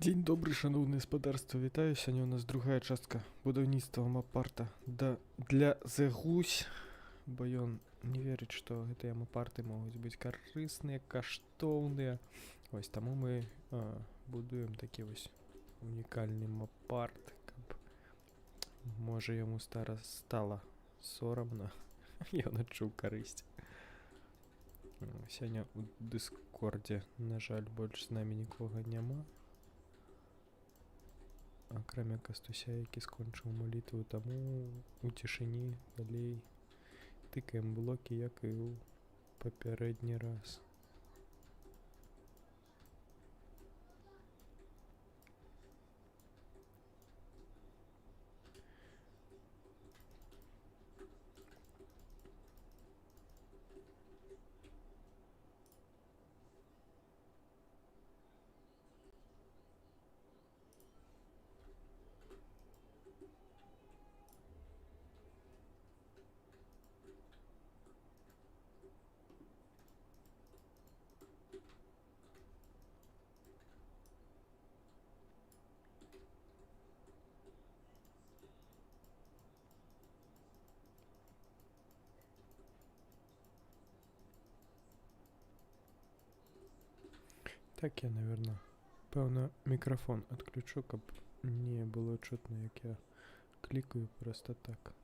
Дзень добры, шаноўнае гаспадарства, вітаю. Сёння у нас другая частка будаўніцтва мапарта для The Гусь, бо ён не верыць, што гэтыя мапарты могуць быць карысныя, каштоўныя. Вось таму мы будуем такі вось унікальны мапарт, каб можа яму стала сорамна, ён адчуў карысць. Сёння у дыскордзе, на жаль, больш з намі нікога няма. Акрамя Кастуся, які скончыў малітву, таму у цішыні далей тыкаем блокі, як і ў папярэдні раз. Так я, наверное, пэўна, мікрафон адключу, каб не было чутно, як я клікаю проста так.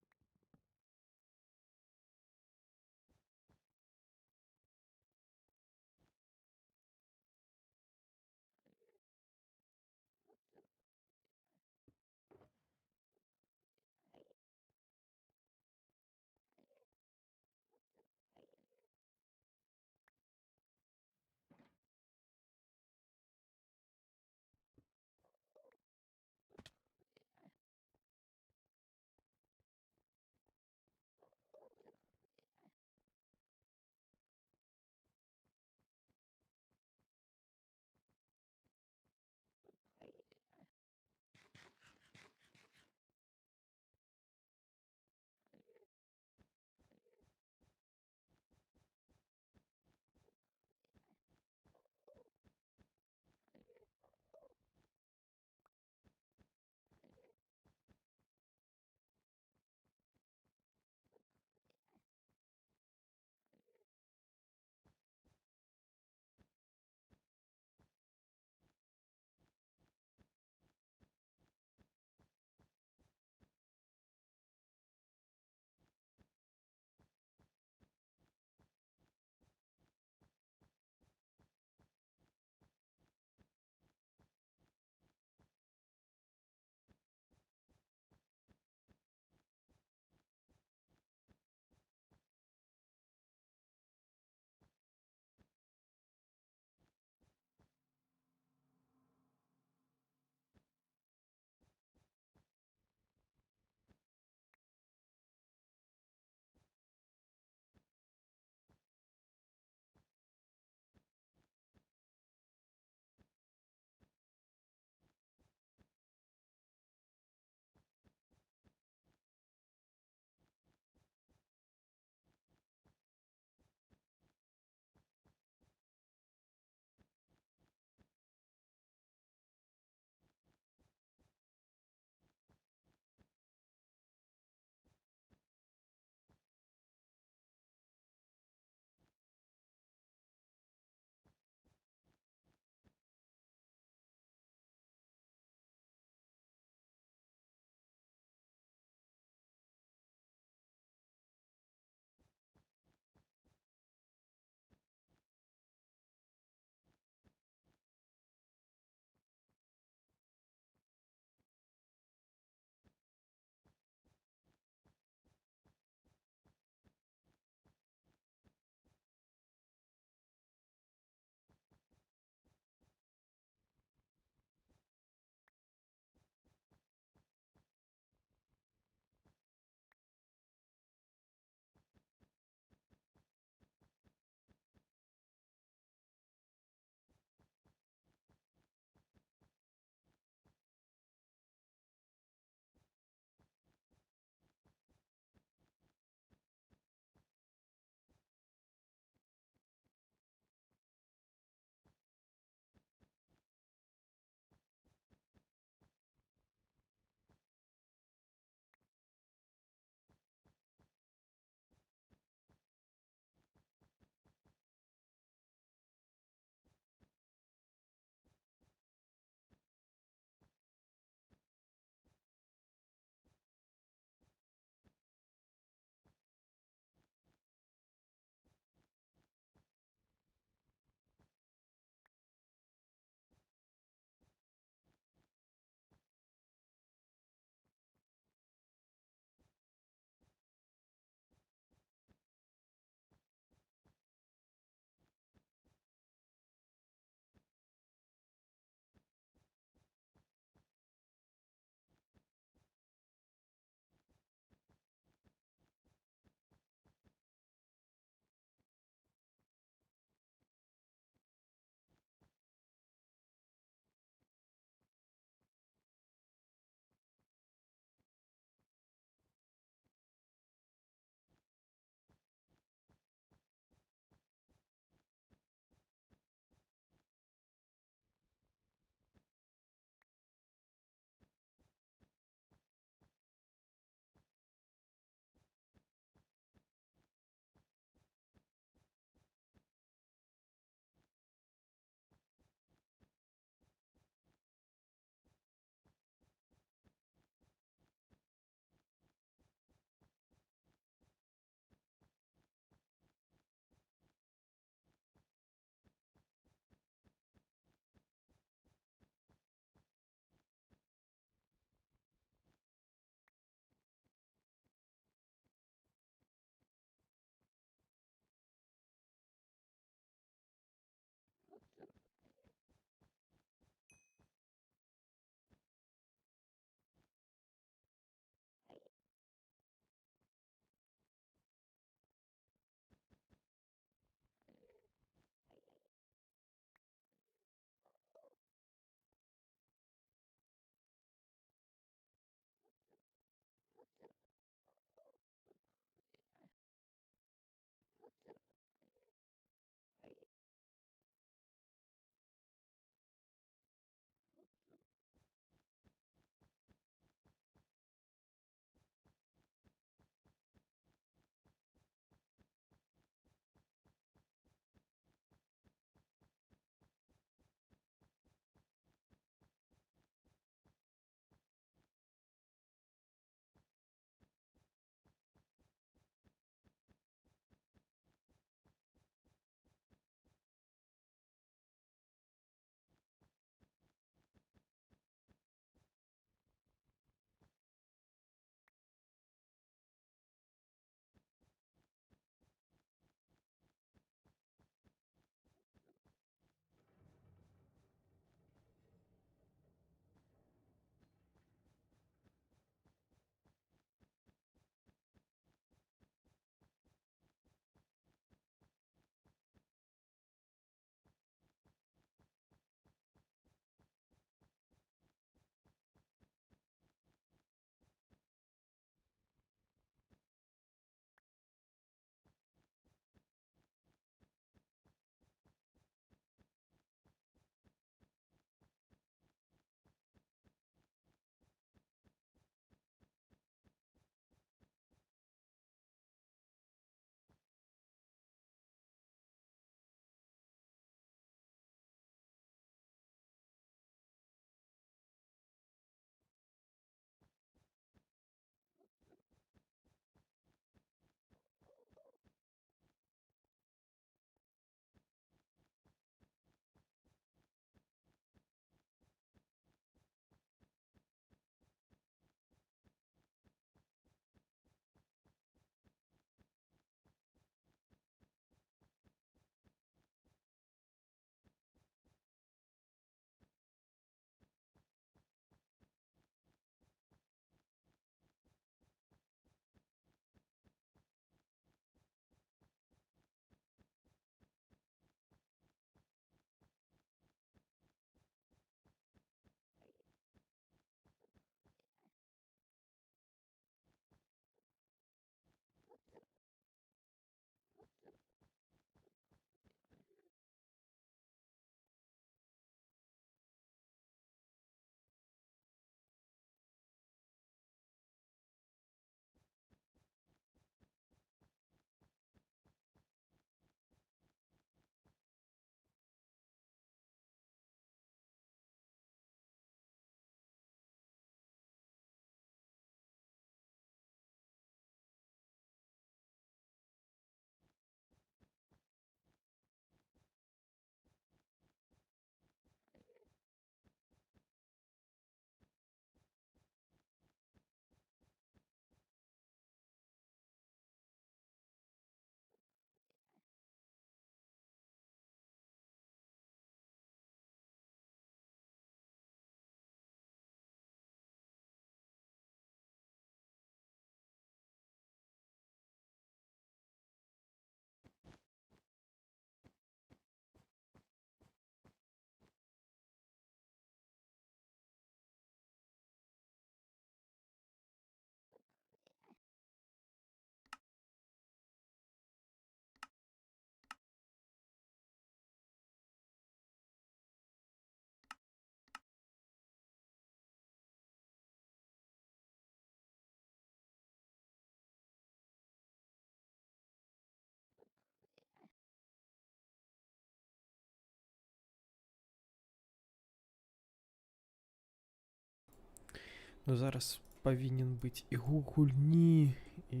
Ну зараз павінен быць і гук гульні, і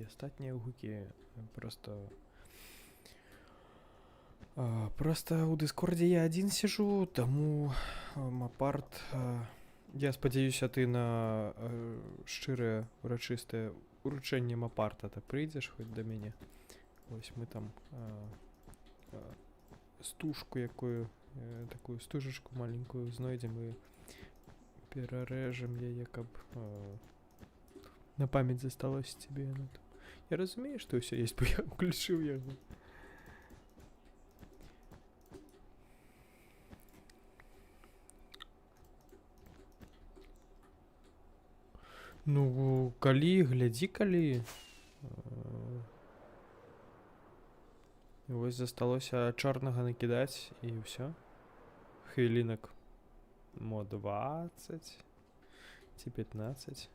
астатнія гукі. Просто ў дыскордзе я адзін сижу, таму мапарт... Я спадзяюся, ты на шчырае урачыстае уручэнне мапарта ты прыйдзеш хоць да мяне. Вось мы там стужку якую, такую стужачку маленькую знойдзем і перарэжам яе, каб на памяць засталося тебе. Я разумею, што ўсё есть, бо я ўключыў яго. Ну, калі, глядзі, калі. Вось засталося чорнага накідаць і ўсё. Хвілінак мо 20 ці 15.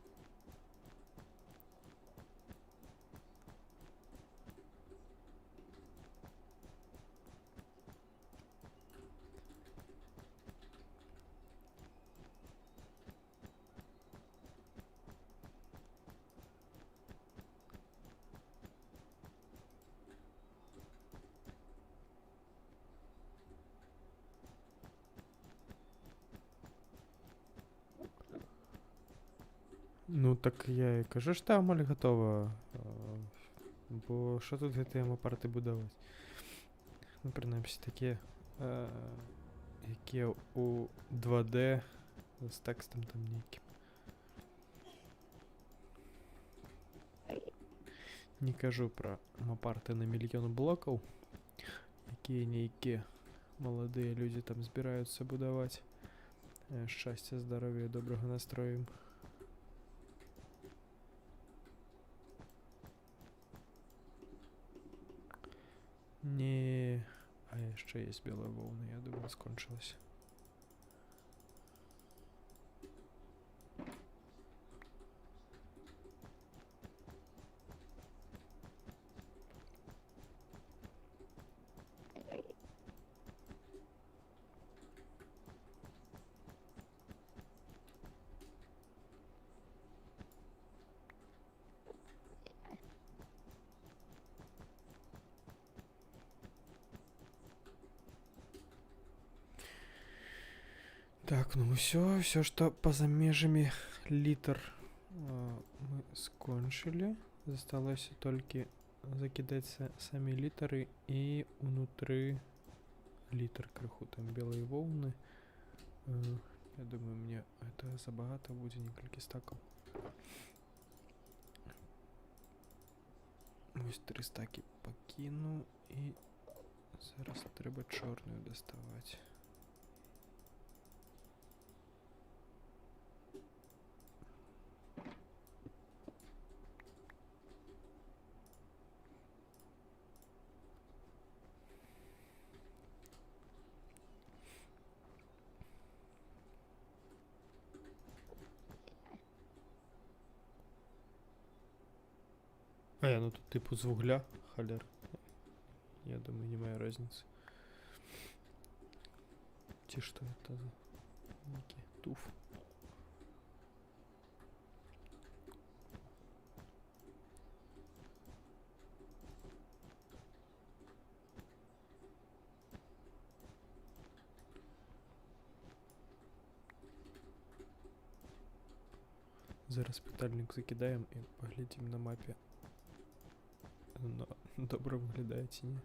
Ну так я і кажу, што амаль гатова. Бо што тут гэтыя мапарты будаваць? Ну, прынамсі, такія, якія ў 2D з тэкстам там нейкім. Не кажу пра мапарты на мільён блокаў, якія нейкія маладыя людзі там збіраюцца будаваць. Шчасця, здароўя, добрага настрою ім. Не, а яшчэ есть белая воўна, я думаю, скончылася. Так, ну все, что поза межами літр мы скончили. Засталося толькі закидать самі літары і унутры літр крыху там белой воўны. Я думаю, мне это забагато будзе, некалькі стакаў. Вось 3 стакі пакіну і зараз трэба чорную даставаць. Ну тут типу з вугля, холер. Я думаю, немає разницы. Ті что это за некий туф. Зараз питальник закидаем и поглядим на мапе. Добре виглядає чи ні?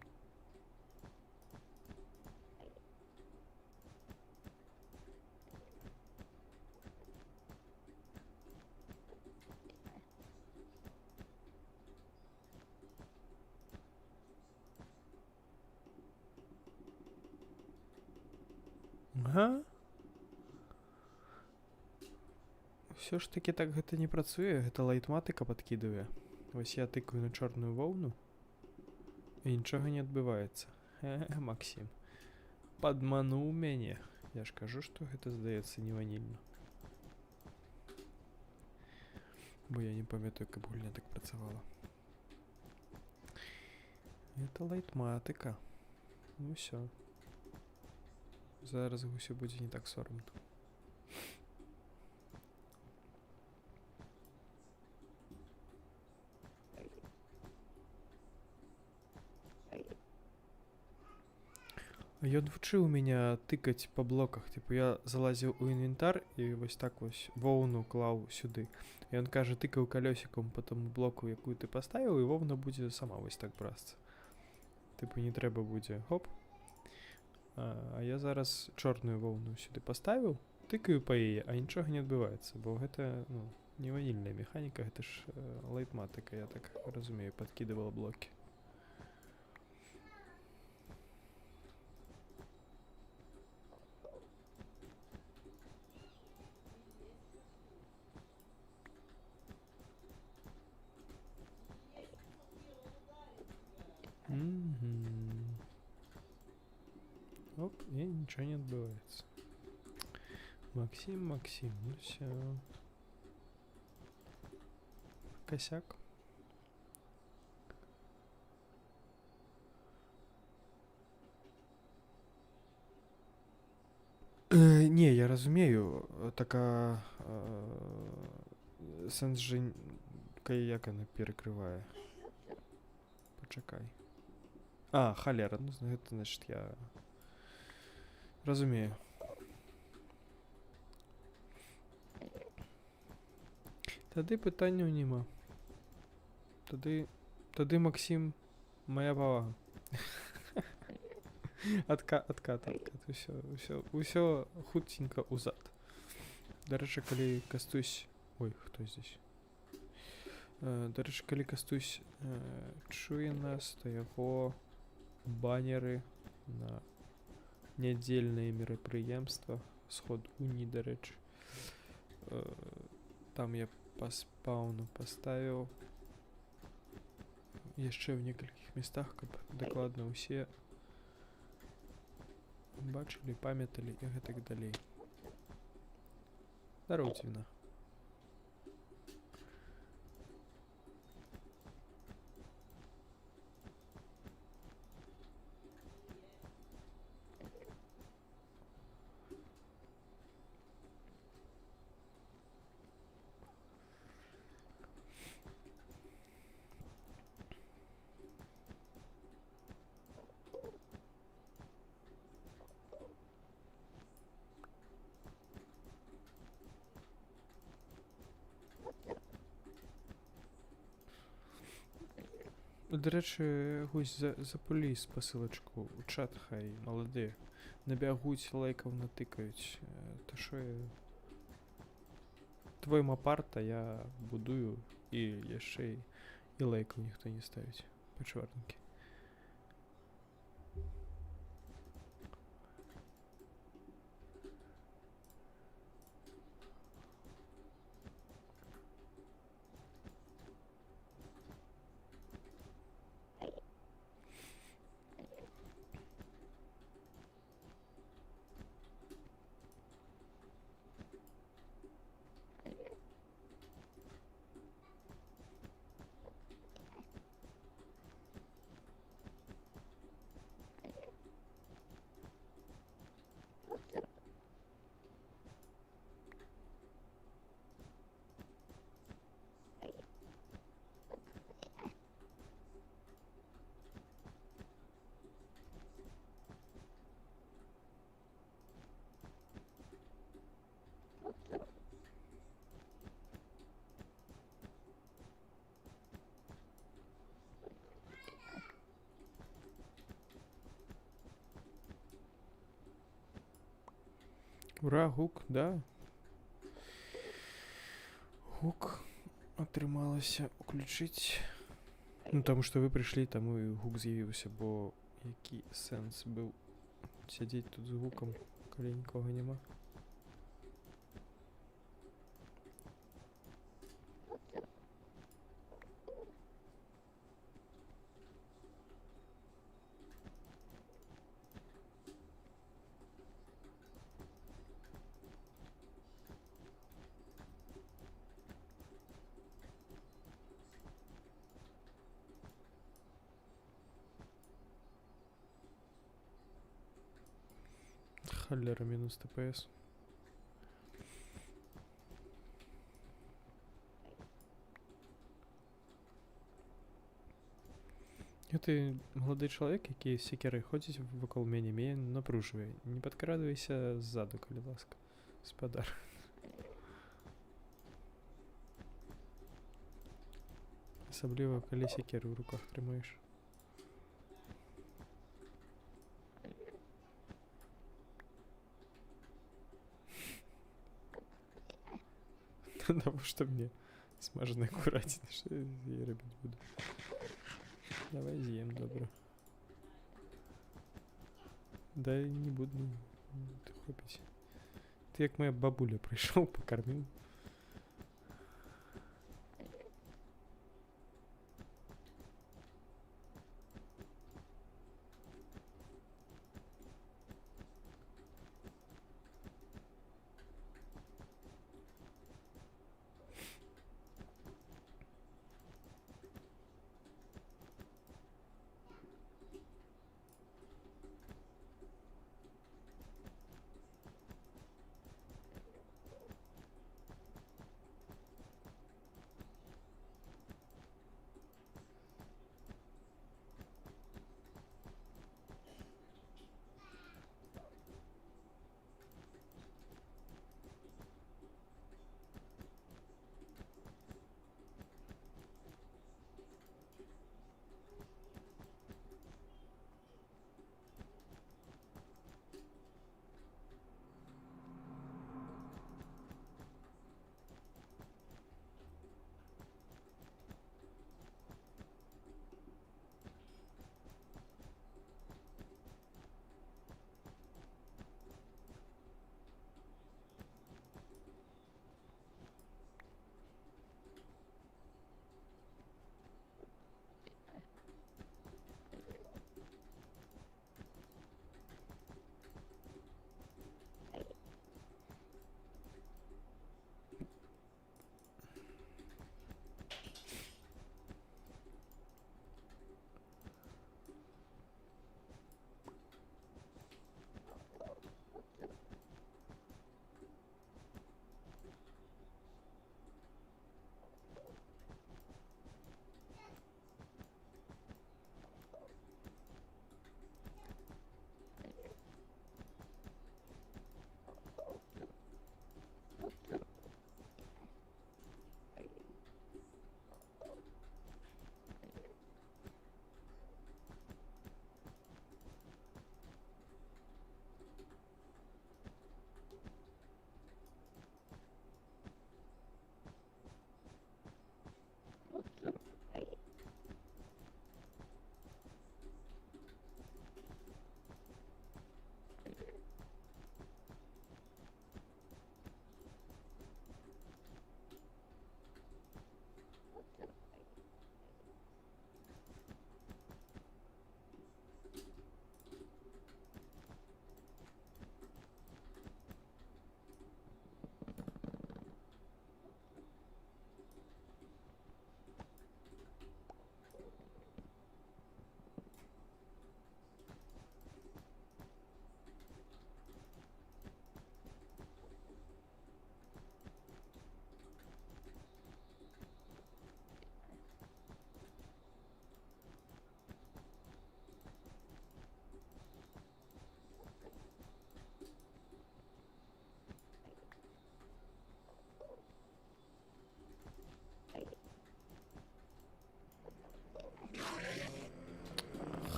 Ага. Все ж таки так гэта не працуе, гэта лайтматыка падкідывае. Вось я тыкаю на чорную воўну і нічога не адбываецца. Максим, падмануў мяне. Я ж кажу, што гэта здаецца не ванільна. Бо я не памятаю, каб гульня так працавала. Это лайтматыка. Ну всё. Зараз усё будзе не так сорамна. Ён вучыў меня тыкаць па блоках, типу я залазіў у інвентар і вось так вось воўну клаў сюды. І ён кажа, тыкаў калёсікам по тому блоку, якую ты паставіў, і воўна будзе сама вось так брасца. Типу не трэба будзе хоп. А я зараз чорную воўну сюды паставіў, тыкаю па яе, а нічога не адбываецца, бо гэта, ну, не ванільная механіка, гэта ж лайтматыка, я так разумею, падкідывала блокі. Оп, і нічого не адбываецца. Максим, ну все. Косяк. Не, я разумею, така сэнс жа як яна перакрывае. Пачакай. А, халера, ну гэта значит я разумею. Тады пытанняў няма. Тады Максим, моя павага. Откат. Усё хутенька узад. Дарэчы, калі Кастусь... Ой, хто здесь? Дарэчы, калі Кастусь чуе нас, то яго баннеры на нядзельнае мерапрыемства, сход уні, дарэчы. Там я па спаўну паставіў яшчэ ў некалькіх местах, каб дакладна ўсе бачылі, памяталі і гэтак далей. Здароў, Цівна. До речі, гусь, запулі спасилочку у чат, хай молоді набягуть, лайков натикають. То що я... Твой мапарта я будую, і ще і лайков ніхто не ставить. Почварники. Ура, гук, да. Гук атрымалася уключыць. Ну, таму што вы прыйшлі, таму і гук з'явіўся, бо які сэнс быў сядзець тут з гукам, калі нікога няма. Холера, минус ТПС. Ти молодий чоловік, який з сікери ходить вокруг мене, мене напружує. Не підкрадуйся ззаду, коли ласка. Господар. Особливо, коли сікеру в руках тримаєш. Потому что мне смаженая куратина, что я робити буду. Давай з'їм, добре. Да і не буду хопить. Ти як моя бабуля прийшов, покормив.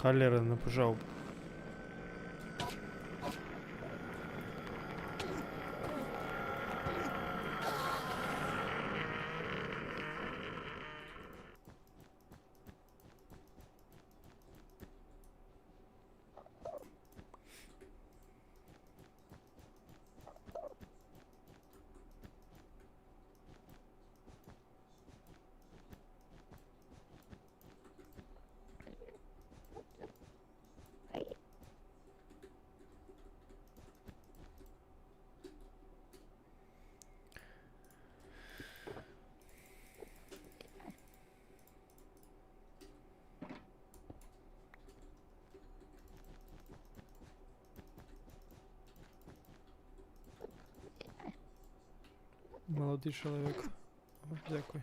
Холера напужал. Молодий чоловік. О, дякую.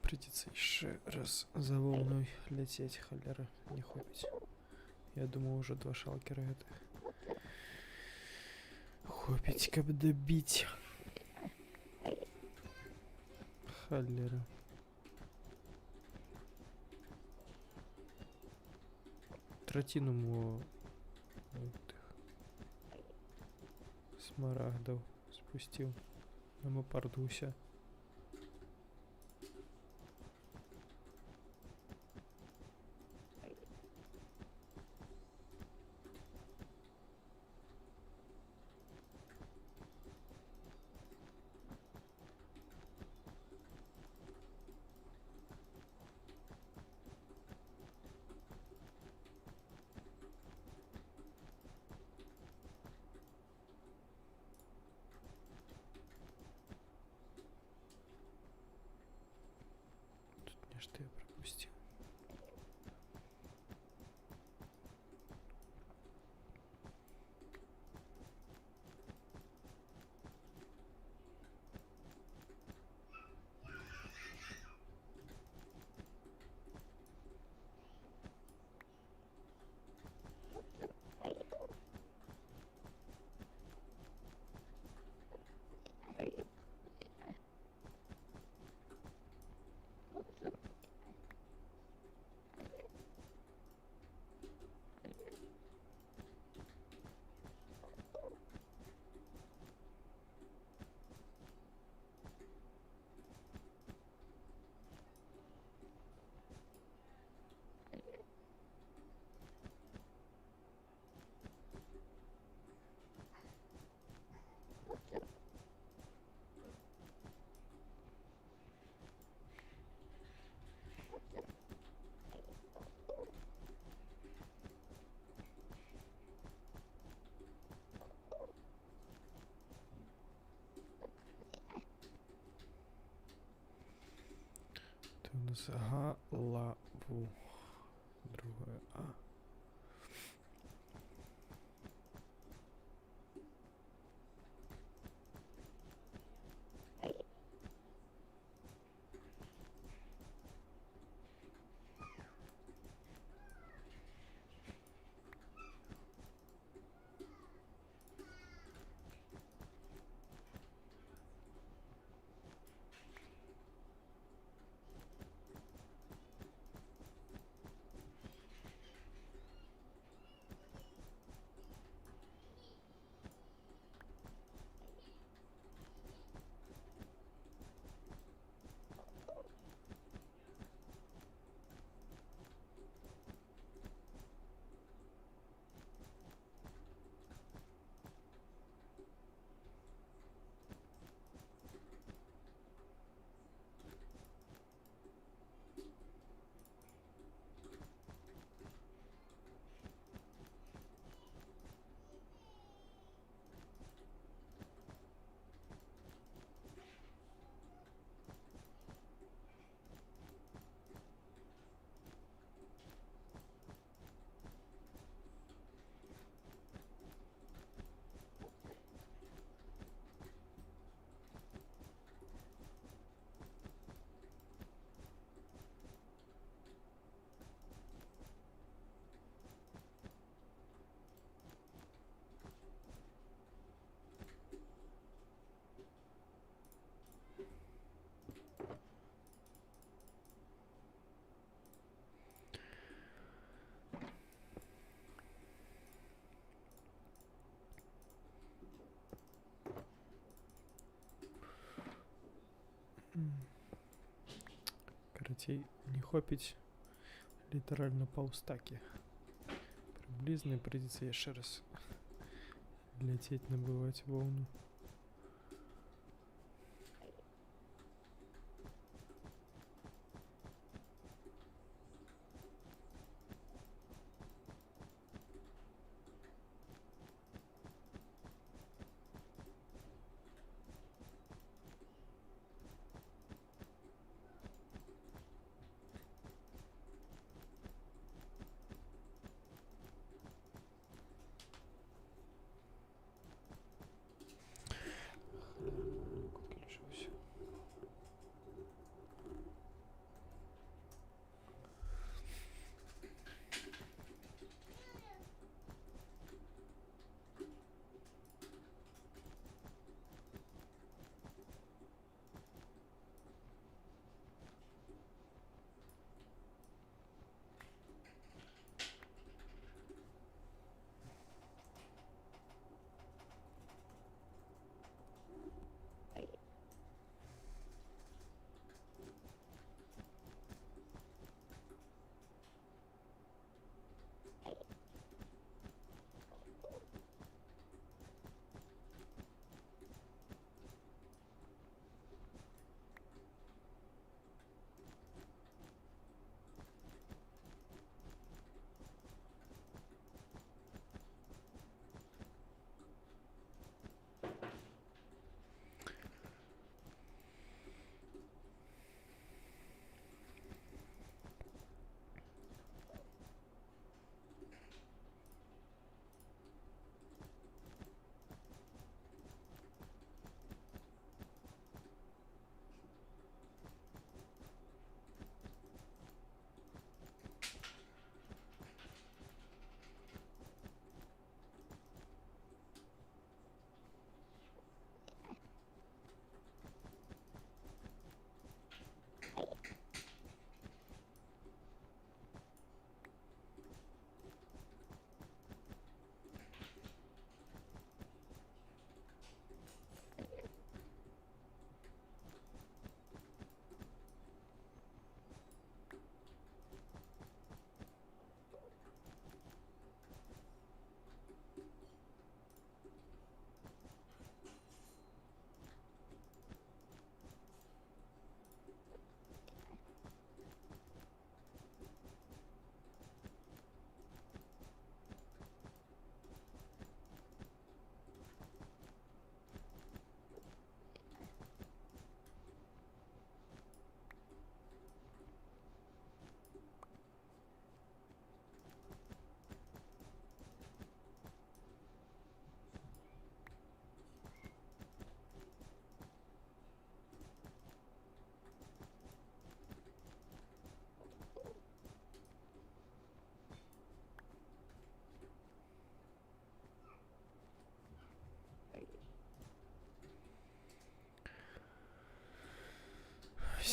Придется еще раз за волной лететь, холера, не хопить. Я думаю, уже 2 шалкера это. Хопить, как добить. Холера. Тратину смарагдов спустил на мапардуся. Что я пропустил? У нас Галаву. Другое А. Карацей, не хопить літарально паўстакі. Приблизно придется еще раз лететь, набывать волну.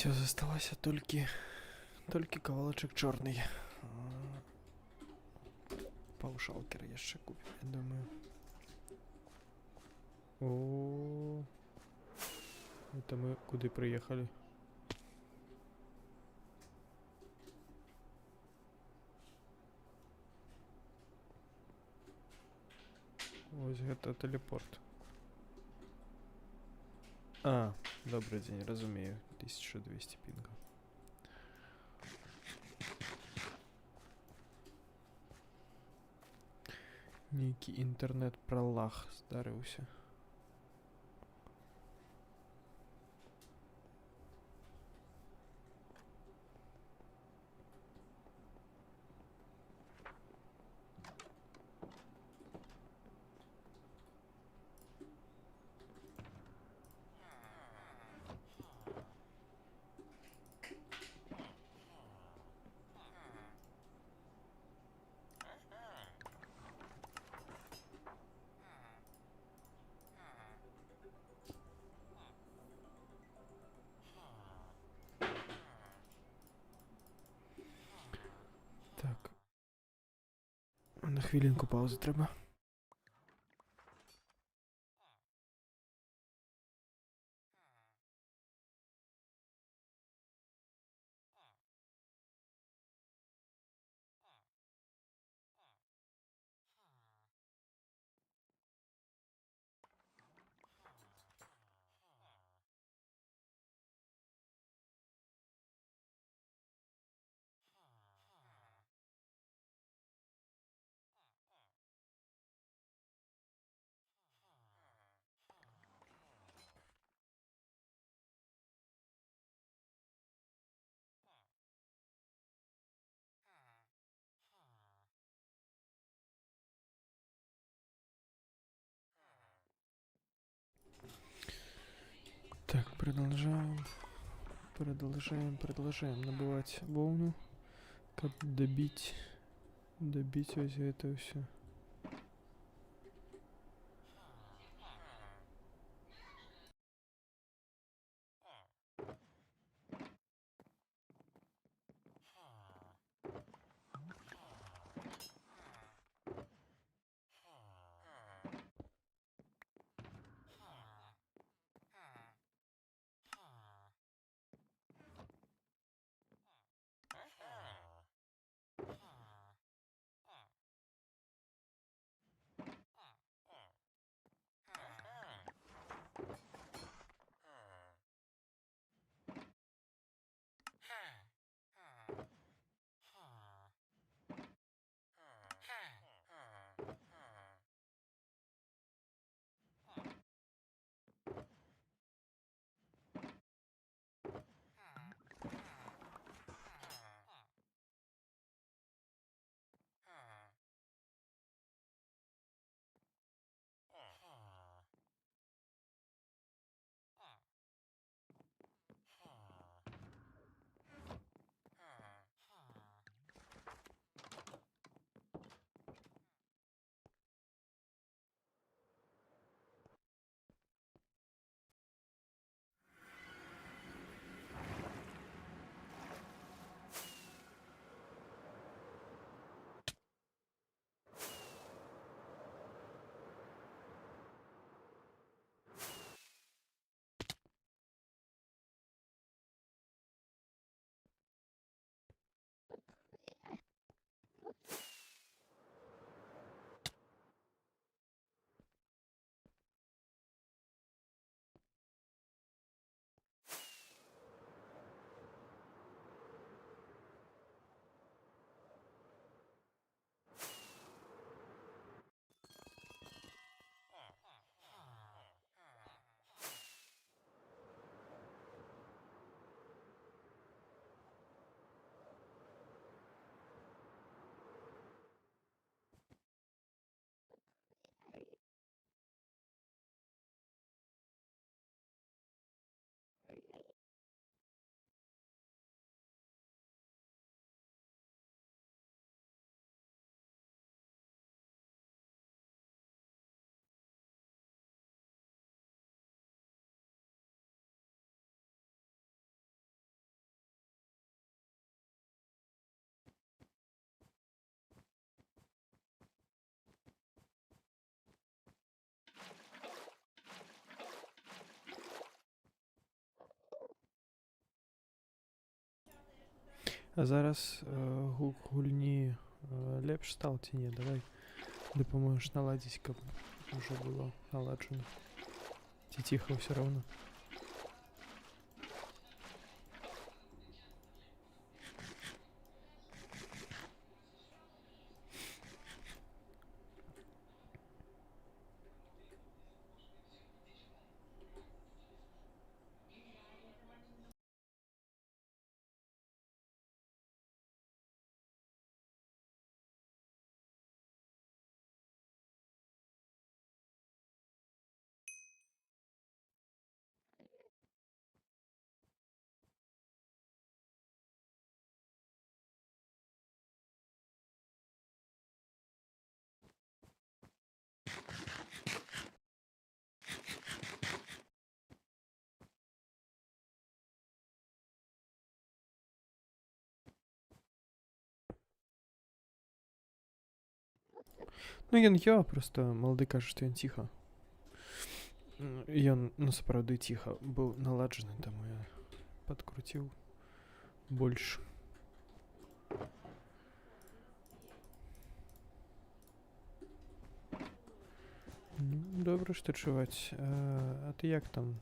Все, заставася толькі кавалачак чорний. Паушалкер яшчэ купім, я думаю. О, это мы куды приехали? Ось гэта телепорт. А, добрый день, разумею. 1200 пинга. Нейкі інтэрнэт-пралаг здарыўся. Так. На хвилинку паузы треба. Так, продолжаем набывать волну, как добить вот это все. А зараз гук гульні лепш стал ці не, давай допоможеш наладить, каб уже было наладжено. Ці тихо все равно. Ну ён просто малады кажа, што ён ціха. Ён насапраўды ціха быў наладжаны, таму я падкруціў больш. Ну, добра, што чуваць. А ты як там?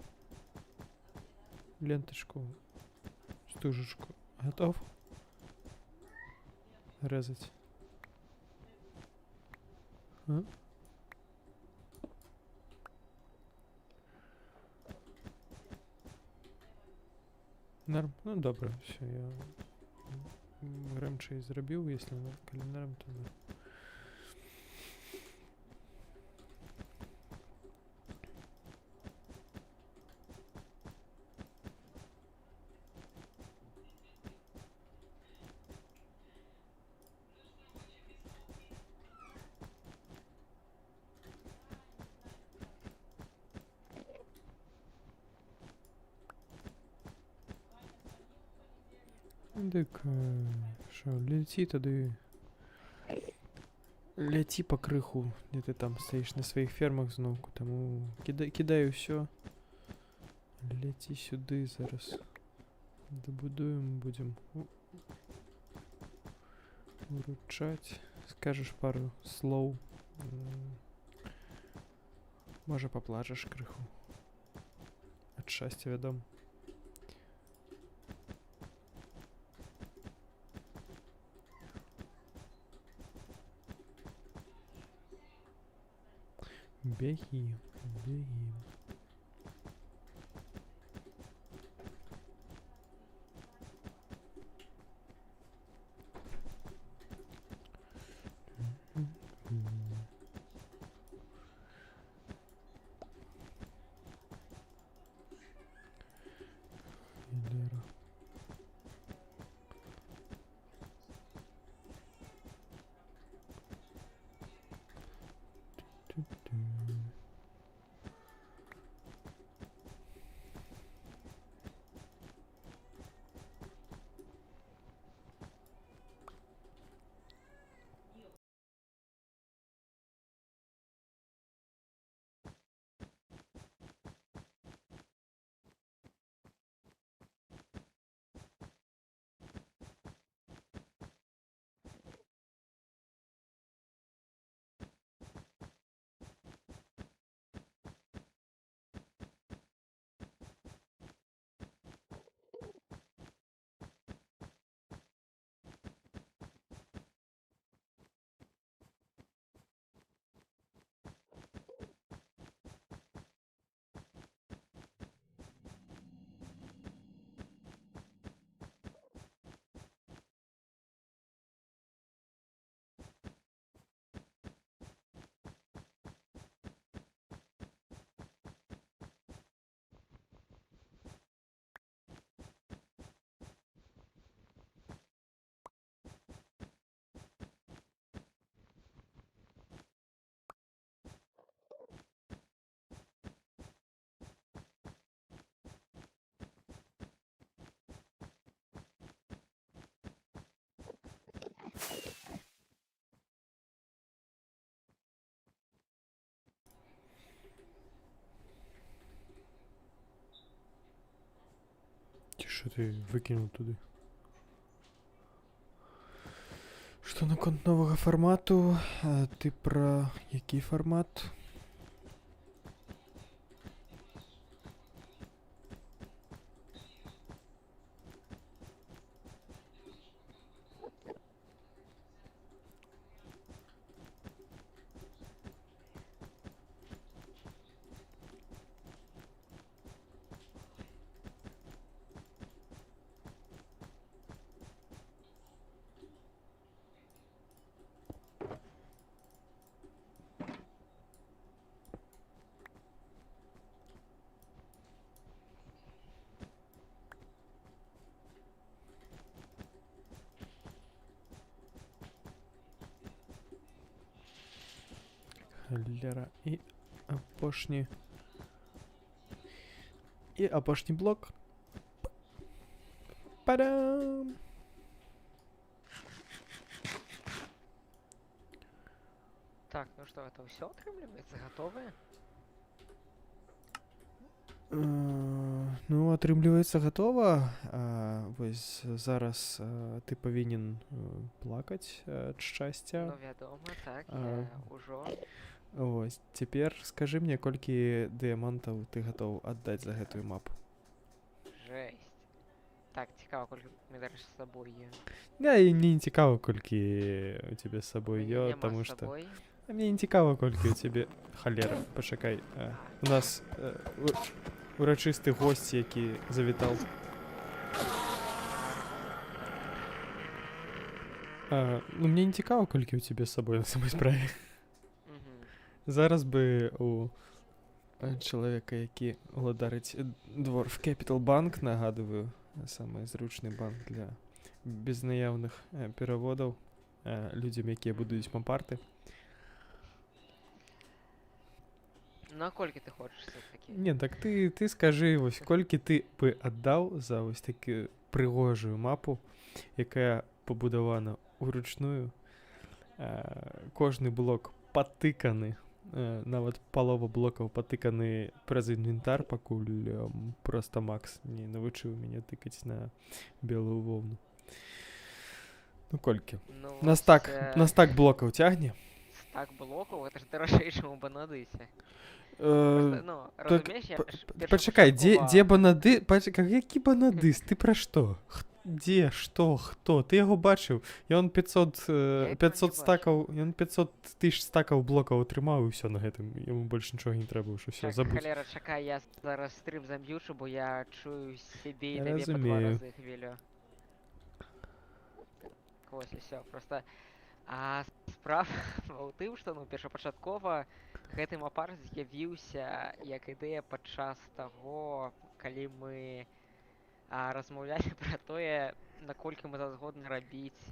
Ленточку, стужечку готов резать? А? Норм? Ну добра, все, я грэмчэй зрабіў, если калі норм, то норм. Дык шо, ляці тады. Ляці па крыху, где ты там стаіш на сваіх фермах зноўку, таму кідаю ўсё. Ляці сюды зараз. Дабудуем, будзем уручаць. Скажаш пару слоў. Можа паплачаш крыху. Ад шчасця, вядома. Беги, беги. Лера. Ти що ти викинув туди? Што наконт новага фармату, ты пра які фармат? Халера. І апошні. І апошні блок. Падам! Так, ну что, это все отрывается? Готовы? Ну, атрымліваецца гатова. Вось зараз ты павінен плакаць ад шчасця. Ну, вядома, так, А. я ўжо. Вось, цяпер скажы мне, колькі дыямантаў ты гатоў аддаць за гэтую мапу? Жесть. Так, цікаво, колькі мне даже з сабой є. Да, і мне не цікава, колькі у цябе з У сабой мяне ё, няма таму з што... сабой. А мне не цікава, колькі у цябе... Халера, пачакай. У нас урачысты госць, які завітаў. Ну, мне не цікава, колькі у цябе з сабой на самой справе. Мгм. Зараз бы у чалавека, які уладарыць Dwarf Capital Bank, нагадываю, самы зручны банк для безнаяўных пераводаў людзям, якія будуюць мапарты. Ну, а колькі ты хочаш все-таки? Не, так ты скажы, вось, колькі ты бы аддаў за вось такі прыгожую мапу, якая пабудавана ўручную. Кожны блок патыканы, нават палова блокаў патыканы праз інвентар, пакуль проста Макс не навучыў мяне тыкаць на белую воўну. Ну колькі? Ну, На стак блокаў цягне? стак блокаў, гэта ж даражэй, чым у Банадысе. Ну, так, разумееш, я Пачакай, дзе Банады... Які Банадыс? Ты пра што? Дзе? Што? Хто? Ты яго бачыў? Ён 500 стакаў... Ён 500 тысяч стакаў блокаў атрымаў, і ўсё на гэтым. Яму больш нічога не трэба, ўжо ўсё, забудь. Халера, чакай, я зараз стрым зам'ючу, бо я чую сябе і Я табе па 2 разумею. разы хвілю. Вось і всё, просто... А справа ў тым, што, ну, першапачаткова гэты мапарт з'явіўся як ідэя падчас таго, калі мы размаўлялі пра тое, наколькі мы згодны рабіць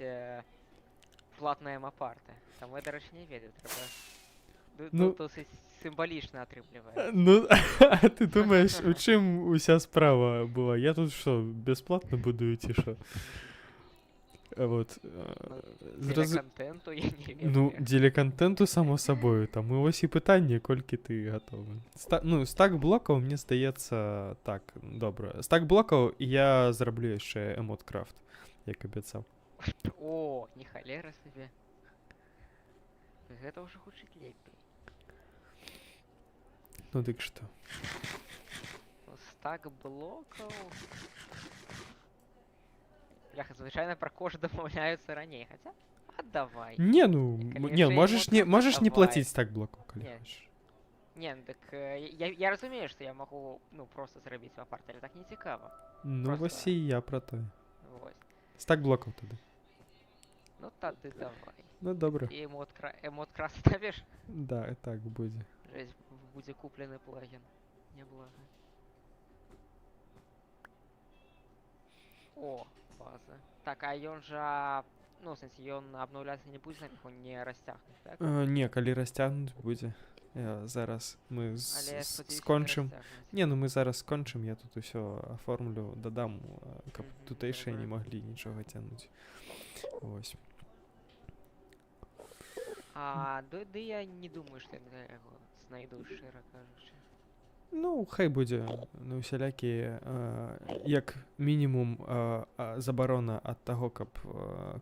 платныя мапарты. Таму я, дарэчы, не ведаю, трэба... Ну, досыць сімвалічна атрымліваецца. Ну, а ты думаеш, у чым уся справа была? Я тут што, бясплатна будую ці што? Вот. Дзеля контенту я не ведаю. Ну, дзеля контенту, само сабою. Там і вось і пытанне, колькі ты гатовы. Ну, стак блокаў, мне здаецца, так, добра. Стак блокаў я зраблю яшчэ эмоткрафт, як абяцаў. О, не халера сабе. Гэта ўжо гучыць лепей. Ну, дык што? Стак блокаў... Бляха, звычайна пра кошт дамаўляюцца раней, хаця аддавай. Не, ну, можаш не давай. плаціць стак блокаў, калі Не. хочаш. Не, ну так я разумею, што я магу, ну, проста зрабіць мапарт, але так не цікава. Ну, Просто- вось і я пра тое. Вось. Стак блокаў тады. Ну тады давай. Ну, добра. І эмоткрас ставіш? Да, і так будзе. Жесть, будзе куплены плагін. Няблага. О, база. Так, а ён жа... Ну, в сэнсе, ён абнаўляцца не будзе, он не расцягнуць, так? Не, калі расцягнуць будзе. Зараз мы Але я спадзяюся, скончым. не расцягнуць. Не, ну мы зараз скончым, я тут усё аформлю, дадам, каб Мгм, тутэйшыя не добра. маглі нічога цягнуць. Вось. Ды я не думаю, што я яго знайду, шчыра кажучы. Ну, хай будзе на усялякія, як мінімум, забарона ад таго, каб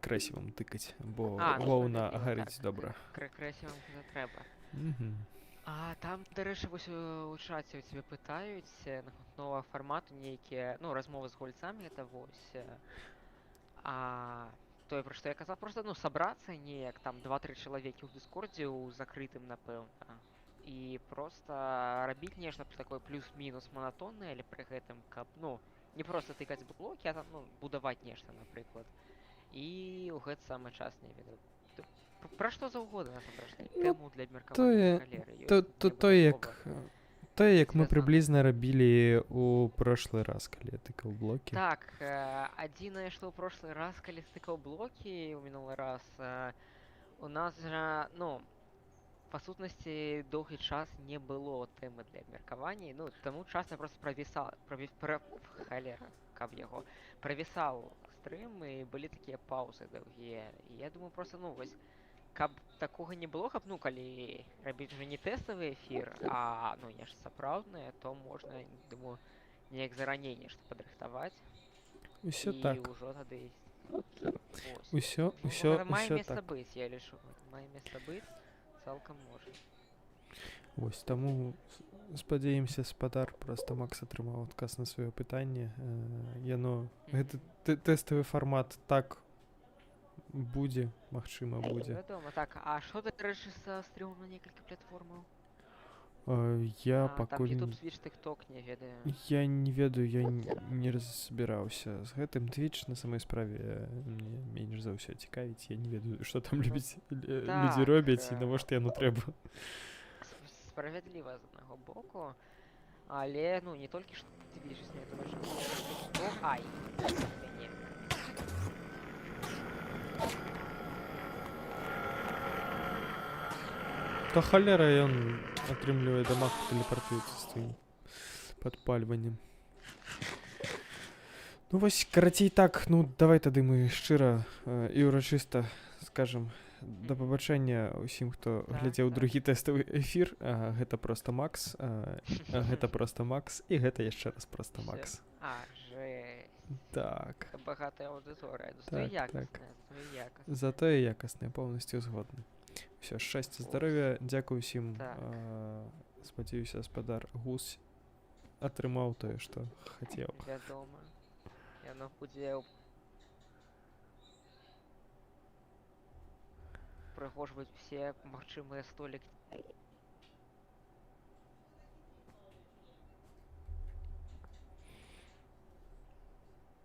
крэсівам тыкаць, бо А, ну воўна справядліва, гарыць так. добра. Крэсівам гэта трэба. Мгм. А там, дарэчы, вось у чаце ў цябе пытаюць наконт новага фармату нейкія, ну, размовы з гульцамі, гэта вось. Тое, пра што я казаў, проста, ну, сабрацца неяк, там, 2-3 чалавекі ў дыскордзе, у закрытым, напэўна. І проста рабіць нешта такое плюс-мінус манатоннае, але пры гэтым, каб, ну, не проста тыкаць блокі, а там, ну, будаваць нешта, напрыклад. І ў гэты самы час, не ведаю, пра што заўгодна, насамрэч, Ну, тэму для абмеркавання халеры ёсць Тое, неабавязкова як мы звязана. прыблізна рабілі у прошлый раз, калі я тыкаў блокі. Так, адзінае, што ў прошлый раз, калі стыкаў блокі, у мінулы раз, у нас жа, ну, па сутнасці, доўгі час не было тэмы для абмеркавання, ну, таму часта проста халера, каб яго, правісаў стрым, і былі такія паўзы доўгія. І я думаю, проста, ну, вось, каб такога не было, каб, ну, калі рабіць уже не тэставы эфір, а, ну, нешта сапраўднае, то можна, думаю, неяк зараней нешта падрыхтаваць. Усё І так. ўжо тады Усё мае месца так. быць, я лічу. Мае месца быць, цалкам можа. Вось, таму спадзяемся, спадар, проста Макс атрымаў адказ на сваё пытанне. Гэты тэставы фармат так будзе, магчыма, будзе. Вядома, так. А што, дарэчы, са стрымам на некалькі платформаў? Я Там пакуль... YouTube, Twitch, TikTok, не ведаю. Я не ведаю, я не разбіраўся з гэтым. Twitch на самой справе мне менш за ўсё цікавіць. Я не ведаю, што там людзі робяць і навошта яно трэба. Справядліва з аднаго боку, але, ну, не толькі што Twitch існуе, тому што TikTok... Ай, мяне. То халера, ён атрымлівае дамаг, тэлепартуецца з тваім падпальваннем. Ну вось, карацей так, ну давай тады мы шчыра і ўрачыста скажам да пабачэння ўсім, хто глядзеў другі тэставы эфір. Гэта проста Макс, гэта проста Макс, і гэта яшчэ раз проста Макс. Жесть. Так. Багатая аўдыторыя, Так, якасная, затое якасная, поўнасцю згодны. Усё, шчасця, здароўя, дзякуй усім. Спадзяюся, спадар Гус атрымаў тое, што хацеў. Вядома. Яно будзе прыгожваць усе магчымыя столікі